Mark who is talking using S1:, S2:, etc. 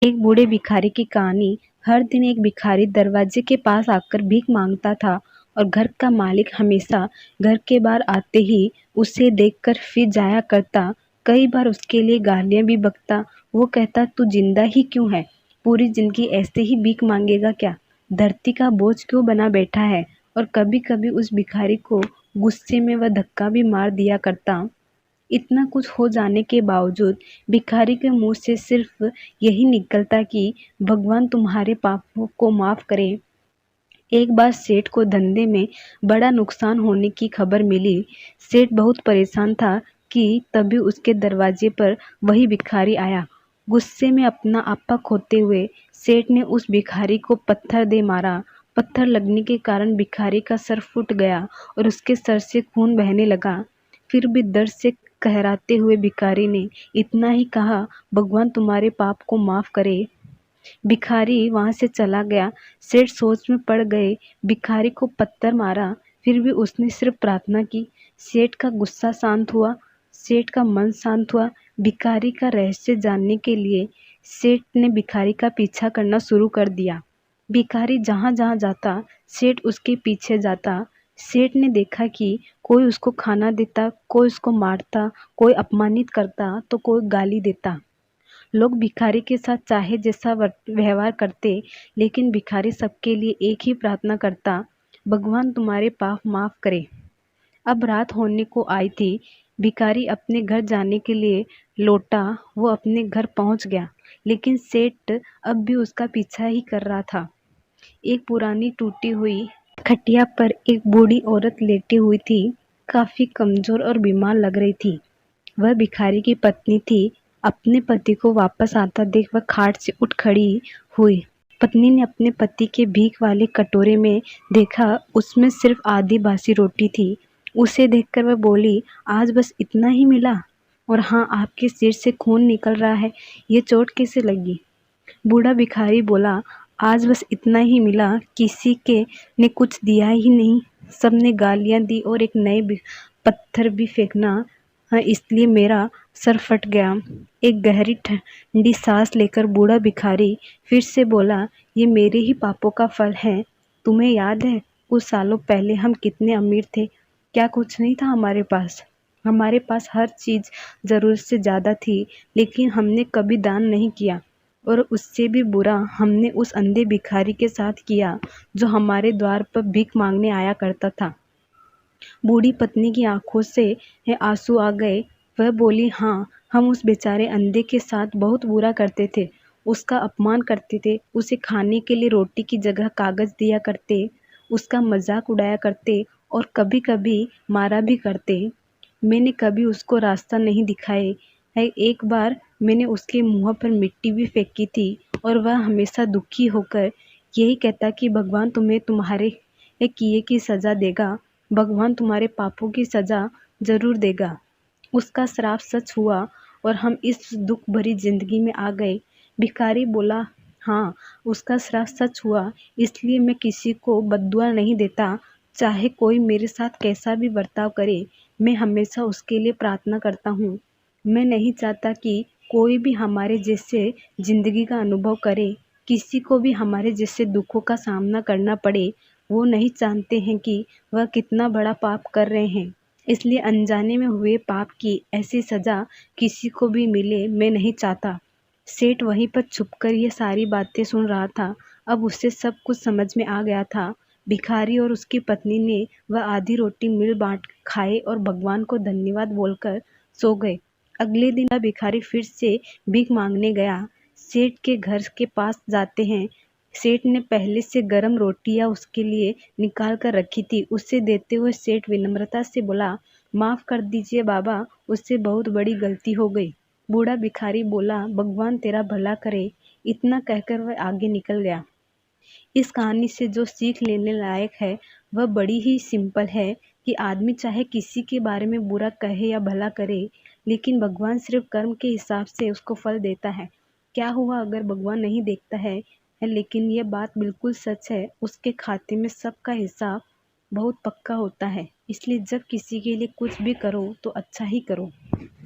S1: एक बूढ़े भिखारी की कहानी। हर दिन एक भिखारी दरवाजे के पास आकर भीख मांगता था और घर का मालिक हमेशा घर के बाहर आते ही उसे देखकर फिर जाया करता। कई बार उसके लिए गालियां भी बकता। वो कहता, तू जिंदा ही क्यों है? पूरी जिंदगी ऐसे ही भीख मांगेगा क्या? धरती का बोझ क्यों बना बैठा है? और कभी कभी उस भिखारी को गुस्से में वह धक्का भी मार दिया करता। इतना कुछ हो जाने के बावजूद भिखारी के मुंह से सिर्फ यही निकलता कि भगवान तुम्हारे पापों को माफ करे। एक बार सेठ को धंधे में बड़ा नुकसान होने की खबर मिली। सेठ बहुत परेशान था कि तभी उसके दरवाजे पर वही भिखारी आया। गुस्से में अपना आपा खोते हुए सेठ ने उस भिखारी को पत्थर दे मारा। पत्थर लगने के कारण भिखारी का सर फूट गया और उसके सर से खून बहने लगा। फिर भी दर्द से कहराते हुए भिखारी ने इतना ही कहा, भगवान तुम्हारे पाप को माफ करे। भिखारी वहां से चला गया। सेठ सोच में पड़ गए। भिखारी को पत्थर मारा, फिर भी उसने सिर्फ प्रार्थना की। सेठ का गुस्सा शांत हुआ, सेठ का मन शांत हुआ। भिखारी का रहस्य जानने के लिए सेठ ने भिखारी का पीछा करना शुरू कर दिया। भिखारी जहां जहां जाता, सेठ उसके पीछे जाता। सेठ ने देखा कि कोई उसको खाना देता, कोई उसको मारता, कोई अपमानित करता तो कोई गाली देता। लोग भिखारी के साथ चाहे जैसा व्यवहार करते, लेकिन भिखारी सबके लिए एक ही प्रार्थना करता, भगवान तुम्हारे पाप माफ करे। अब रात होने को आई थी। भिखारी अपने घर जाने के लिए लौटा। वो अपने घर पहुंच गया, लेकिन सेठ अब भी उसका पीछा ही कर रहा था। एक पुरानी टूटी हुई खटिया पर एक बूढ़ी औरत लेटी हुई थी। काफी कमजोर और बीमार लग रही थी। वह भिखारी की पत्नी थी। अपने पति को वापस आता देख वह खाट से उठ खड़ी हुई। पत्नी ने अपने पति के भीख वाले कटोरे में देखा, उसमें सिर्फ आधी बासी रोटी थी। उसे देखकर वह बोली, आज बस इतना ही मिला? और हाँ, आपके सिर से खून निकल रहा है, ये चोट कैसे लगी? बूढ़ा भिखारी बोला, आज बस इतना ही मिला, किसी के ने कुछ दिया ही नहीं। सबने गालियां दी और एक नए पत्थर भी फेंकना, हाँ, इसलिए मेरा सर फट गया। एक गहरी ठंडी सांस लेकर बूढ़ा भिखारी फिर से बोला, ये मेरे ही पापों का फल है। तुम्हें याद है कुछ सालों पहले हम कितने अमीर थे? क्या कुछ नहीं था हमारे पास? हमारे पास हर चीज जरूरत से ज्यादा थी, लेकिन हमने कभी दान नहीं किया। और उससे भी बुरा हमने उस अंधे भिखारी के साथ किया जो हमारे द्वार पर भीख मांगने आया करता था। बूढ़ी पत्नी की आंखों से आंसू आ गए। वह बोली, हाँ, हम उस बेचारे अंधे के साथ बहुत बुरा करते थे। उसका अपमान करते थे, उसे खाने के लिए रोटी की जगह कागज दिया करते, उसका मजाक उड़ाया करते और कभी कभी मारा भी करते। मैंने कभी उसको रास्ता नहीं दिखाए है। एक बार मैंने उसके मुंह पर मिट्टी भी फेंकी थी और वह हमेशा दुखी होकर यही कहता कि भगवान तुम्हें तुम्हारे किए की सजा देगा, भगवान तुम्हारे पापों की सजा जरूर देगा। उसका श्राप सच हुआ और हम इस दुख भरी जिंदगी में आ गए। भिखारी बोला, हाँ, उसका श्राप सच हुआ, इसलिए मैं किसी को बद्दुआ नहीं देता। चाहे कोई मेरे साथ कैसा भी बर्ताव करे, मैं हमेशा उसके लिए प्रार्थना करता हूँ। मैं नहीं चाहता कि कोई भी हमारे जैसे जिंदगी का अनुभव करे, किसी को भी हमारे जैसे दुखों का सामना करना पड़े। वो नहीं जानते हैं कि वह कितना बड़ा पाप कर रहे हैं, इसलिए अनजाने में हुए पाप की ऐसी सजा किसी को भी मिले मैं नहीं चाहता। सेठ वहीं पर छुपकर ये सारी बातें सुन रहा था। अब उसे सब कुछ समझ में आ गया था। भिखारी और उसकी पत्नी ने वह आधी रोटी मिल बांट खाए और भगवान को धन्यवाद बोलकर सो गए। अगले दिन वह भिखारी फिर से भीख मांगने गया। सेठ के घर के पास जाते हैं। सेठ ने पहले से गरम रोटियां उसके लिए निकाल कर रखी थी। उसे देते हुए सेठ विनम्रता से बोला, माफ कर दीजिए बाबा, उससे बहुत बड़ी गलती हो गई। बूढ़ा भिखारी बोला, भगवान तेरा भला करे। इतना कहकर वह आगे निकल गया। इस कहानी से जो सीख लेने लायक है वह बड़ी ही सिंपल है कि आदमी चाहे किसी के बारे में बुरा कहे या भला करे, लेकिन भगवान सिर्फ कर्म के हिसाब से उसको फल देता है। क्या हुआ अगर भगवान नहीं देखता है, लेकिन यह बात बिल्कुल सच है, उसके खाते में सबका हिसाब बहुत पक्का होता है। इसलिए जब किसी के लिए कुछ भी करो तो अच्छा ही करो।